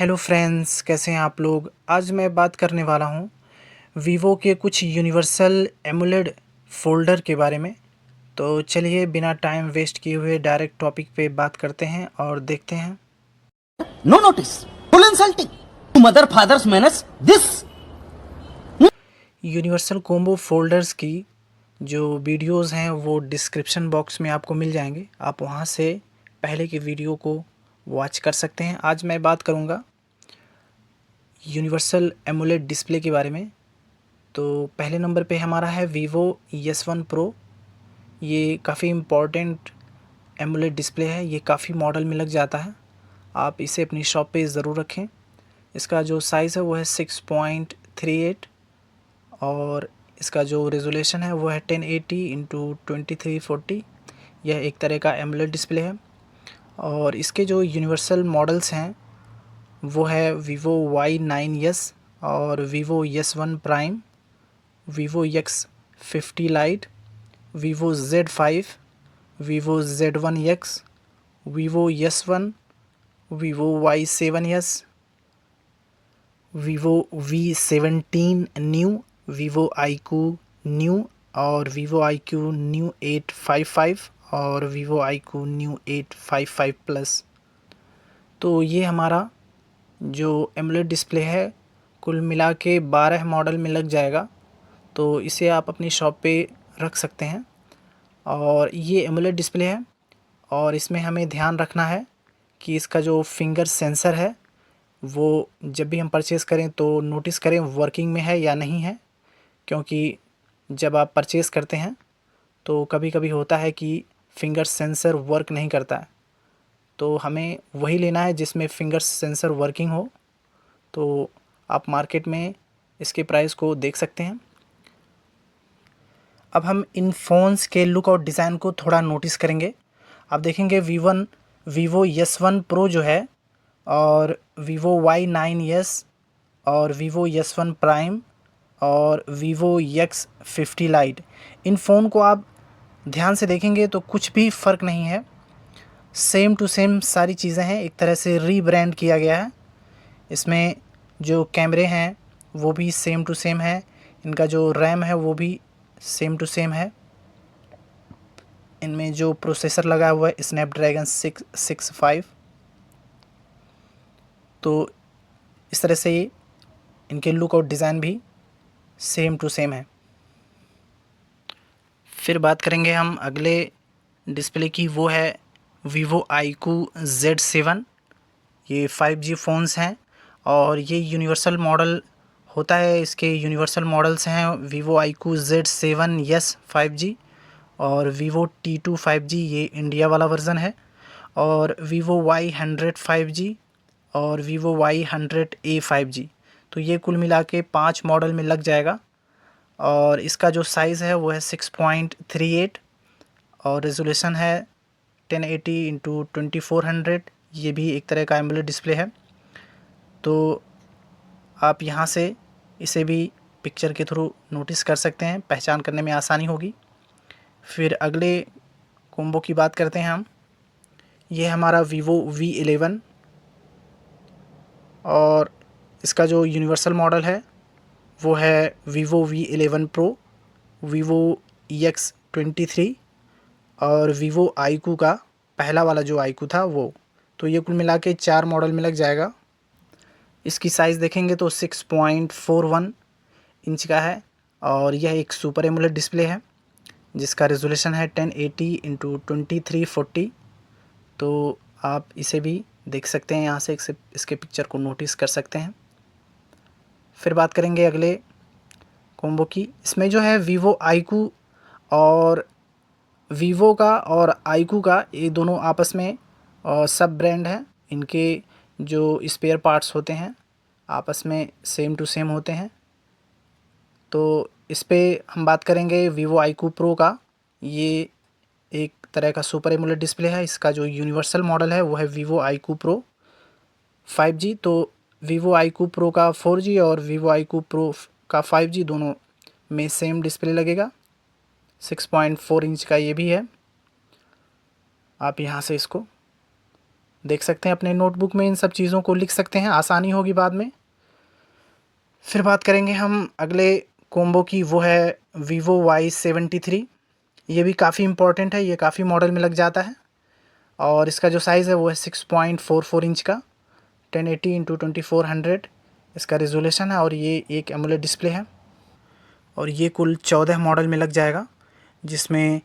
Hello friends, कैसे हैं आप लोग। आज मैं बात करने वाला हूं वीवो के कुछ यूनिवर्सल एमुलेट फ़ोल्डर के बारे में। तो चलिए बिना टाइम वेस्ट किए हुए डायरेक्ट टॉपिक पे बात करते हैं और देखते हैं। No notice. Full insulting. To mother father's manners. This. Universal combo folders की जो वीडियोस हैं वो डिस्क्रिप्शन बॉक्स में आपको मिल जाएंगे। आप वहां से पहले के वीडियो को वॉच कर सकते हैं। आज मैं बात करूंगा यूनिवर्सल एमुलेट डिस्प्ले के बारे में। तो पहले नंबर पे हमारा है वीवो S1 प्रो। ये काफ़ी इम्पॉर्टेंट एमुलेट डिस्प्ले है। ये काफ़ी मॉडल में लग जाता है। आप इसे अपनी शॉप पे ज़रूर रखें। इसका जो साइज़ है वो है 6.38 और इसका जो रेजोल्यूशन है वो है 1080 इंटू 2340। यह एक तरह का एमुलेट डिस्प्ले है। और इसके जो यूनिवर्सल मॉडल्स हैं वो है वीवो Y9s और Vivo S1 prime, Vivo X50 light, Vivo Z5, Vivo Z1X, Vivo S1, Vivo Y7s, Vivo V17 new, Vivo iQ new और वीवो iQ न्यू 855 और वीवो iQ न्यू 855 प्लस। तो ये हमारा जो एमुलेट डिस्प्ले है कुल मिला के 12 मॉडल में लग जाएगा। तो इसे आप अपनी शॉप पे रख सकते हैं। और ये एमुलेट डिस्प्ले है और इसमें हमें ध्यान रखना है कि इसका जो फिंगर सेंसर है वो जब भी हम परचेज़ करें तो नोटिस करें वर्किंग में है या नहीं है। क्योंकि जब आप परचेज़ करते हैं तो कभी कभी होता है कि फिंगर सेंसर वर्क नहीं करता है। तो हमें वही लेना है जिसमें फिंगर सेंसर वर्किंग हो। तो आप मार्केट में इसके प्राइस को देख सकते हैं। अब हम इन फ़ोन्स के लुक और डिज़ाइन को थोड़ा नोटिस करेंगे। आप देखेंगे वीवो S1 प्रो जो है और वीवो Y9s और वीवो S1 प्राइम और वीवो X50 लाइट, इन फ़ोन को आप ध्यान से देखेंगे तो कुछ भी फ़र्क नहीं है। सेम टू सेम सारी चीज़ें हैं। एक तरह से रीब्रांड किया गया है। इसमें जो कैमरे हैं वो भी सेम टू सेम है। इनका जो रैम है वो भी सेम टू सेम है। इनमें जो प्रोसेसर लगा हुआ है स्नैपड्रैगन 665। तो इस तरह से इनके लुक और डिज़ाइन भी सेम टू सेम है। फिर बात करेंगे हम अगले डिस्प्ले की, वो है वीवो iQ Z7। ये 5G फ़ोन्स हैं और ये यूनिवर्सल मॉडल होता है। इसके यूनिवर्सल मॉडल्स हैं वीवो iQ Z7s 5G और वीवो T2 5G, ये इंडिया वाला वर्ज़न है। और वीवो Y100 5G और वीवो Y100A 5G। तो ये कुल मिला के 5 मॉडल में लग जाएगा। और इसका जो साइज़ है वो है 6.38 और रेजोल्यूशन है 1080 इंटू 2400। ये भी एक तरह का एमुलेट डिस्प्ले है। तो आप यहाँ से इसे भी पिक्चर के थ्रू नोटिस कर सकते हैं, पहचान करने में आसानी होगी। फिर अगले कोम्बो की बात करते हैं हम। ये हमारा वीवो V11 और इसका जो यूनिवर्सल मॉडल है वो है Vivo V11 pro, Vivo EX23 और वीवो iQ का पहला वाला जो iQ था वो। तो ये कुल मिला के 4 मॉडल में लग जाएगा। इसकी साइज़ देखेंगे तो 6.41 इंच का है और यह एक सुपर एमुलेट डिस्प्ले है जिसका रेजोल्यूशन है 1080 इंटू 2340। तो आप इसे भी देख सकते हैं, यहाँ से इसके पिक्चर को नोटिस कर सकते हैं। फिर बात करेंगे अगले कोम्बो की। इसमें जो है वीवो iQ और वीवो का और iQ का, ये दोनों आपस में सब ब्रांड हैं। इनके जो स्पेयर पार्ट्स होते हैं आपस में सेम टू सेम होते हैं। तो इस पे हम बात करेंगे वीवो iQ प्रो का। ये एक तरह का सुपर एमुलेट डिस्प्ले है। इसका जो यूनिवर्सल मॉडल है वो है वीवो iQ प्रो 5G। तो वीवो iQ प्रो का 4G और वीवो iQ प्रो का 5G दोनों में सेम डिस्प्ले लगेगा। 6.4 इंच का ये भी है। आप यहाँ से इसको देख सकते हैं अपने नोटबुक में, इन सब चीज़ों को लिख सकते हैं, आसानी होगी बाद में। फिर बात करेंगे हम अगले कोम्बो की, वो है Vivo Y73। ये भी काफ़ी इम्पोर्टेंट है, ये काफ़ी मॉडल में लग जाता है। और इसका जो साइज़ है वो है 6.44 इंच का, 1080x2400 इसका रेजोल्यूशन है। और ये एक एमोलेड डिस्प्ले है। और ये कुल 14 मॉडल में लग जाएगा, जिसमें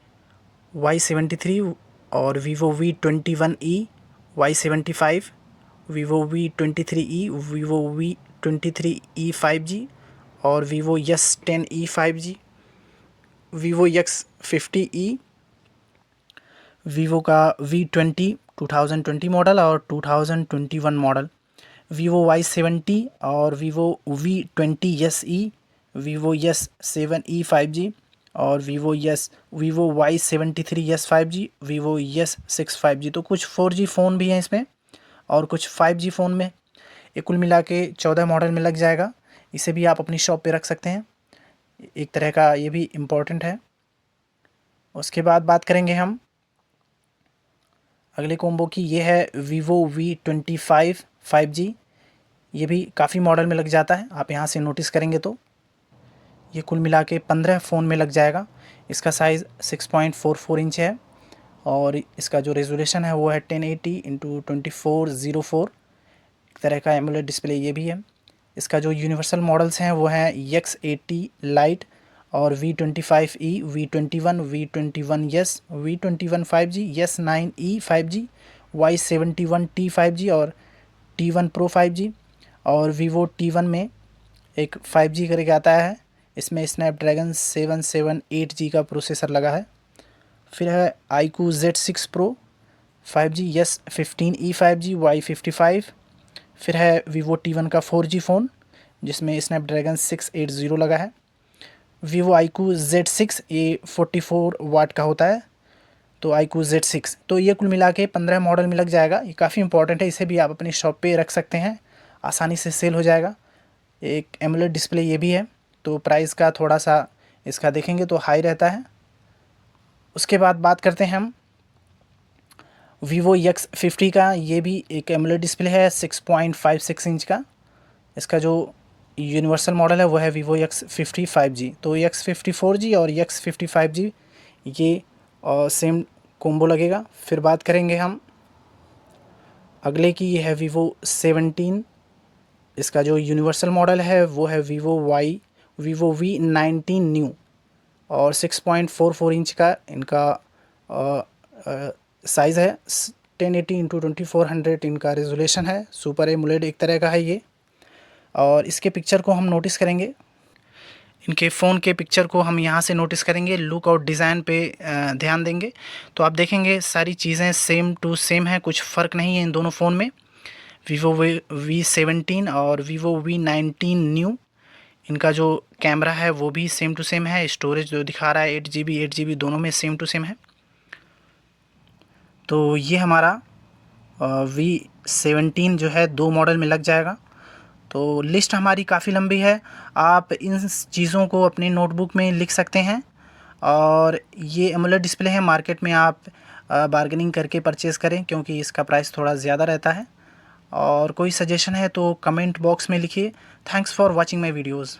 Y73 और Vivo V21e, Y75, Vivo V23e, Vivo V23e 5G और Vivo S10e 5G, Vivo X50e, Vivo का V20 2020 मॉडल और 2021 मॉडल, Vivo Y70 और Vivo V20SE, Vivo S7e 5G और Vivo Y73s 5G, Vivo S6 5G। तो कुछ 4G phone भी हैं इसमें और कुछ 5G फ़ोन में। ये कुल मिला के 14 मॉडल में लग जाएगा। इसे भी आप अपनी शॉप पे रख सकते हैं, एक तरह का ये भी इम्पोर्टेंट है। उसके बाद बात करेंगे हम अगले कोम्बो की, ये है Vivo V25 5G। ये भी काफ़ी मॉडल में लग जाता है, आप यहाँ से नोटिस करेंगे तो ये कुल मिला के 15 फ़ोन में लग जाएगा। इसका साइज़ 6.44 इंच है और इसका जो रेजोल्यूशन है वो है 1080x2404, एक तरह का एमोलेड डिस्प्ले ये भी है। इसका जो यूनिवर्सल मॉडल्स हैं वो हैं X80 लाइट और V25e, V21, V21s, V21 5G, S9e 5G, Y71t 5G और T1 Pro 5G। और Vivo T1 में एक 5G करके आता है, इसमें स्नैपड्रैगन 778G का प्रोसेसर लगा है। फिर है iQOO Z6 Pro 5G, S15e 5G, Y55। फिर है Vivo T1 का 4G फ़ोन जिसमें स्नैपड्रैगन 680 लगा है। Vivo iQOO Z6 ये 44 वाट का होता है, तो iQOO Z6। तो ये कुल मिला के 15 मॉडल में लग जाएगा। ये काफ़ी इंपॉर्टेंट है, इसे भी आप अपनी शॉप पे रख सकते हैं, आसानी से सेल हो जाएगा। एक एमोलेड डिस्प्ले ये भी है, तो प्राइस का थोड़ा सा इसका देखेंगे तो हाई रहता है। उसके बाद बात करते हैं हम Vivo X50 का। ये भी एक एमोलेड डिस्प्ले है 6.56 इंच का। इसका जो यूनिवर्सल मॉडल है वो है Vivo X50 5G। तो X50 4G और X50 5G ये सेम कोम्बो लगेगा। फिर बात करेंगे हम अगले की, ये है Vivo 17। इसका जो यूनिवर्सल मॉडल है वो है Vivo V19 न्यू और 6.44 इंच का इनका साइज़ है। 1080x2400 इनका रेजोल्यूशन है। सुपर एमोलेड एक तरह का है ये। और इसके पिक्चर को हम नोटिस करेंगे, इनके फ़ोन के पिक्चर को हम यहाँ से नोटिस करेंगे, लुक और डिज़ाइन पे ध्यान देंगे तो आप देखेंगे सारी चीज़ें सेम टू सेम है, कुछ फ़र्क नहीं है इन दोनों फ़ोन में। Vivo V17 और Vivo V19 न्यू, इनका जो कैमरा है वो भी सेम टू सेम है। स्टोरेज जो दिखा रहा है 8GB दोनों में सेम टू सेम है। तो ये हमारा V17 जो है 2 मॉडल में लग जाएगा। तो लिस्ट हमारी काफ़ी लंबी है, आप इन चीज़ों को अपने नोटबुक में लिख सकते हैं। और ये एमोलेड डिस्प्ले है, मार्केट में आप बार्गेनिंग करके परचेज़ करें क्योंकि इसका प्राइस थोड़ा ज़्यादा रहता है। और कोई सजेशन है तो कमेंट बॉक्स में लिखिए। Thanks for watching my videos.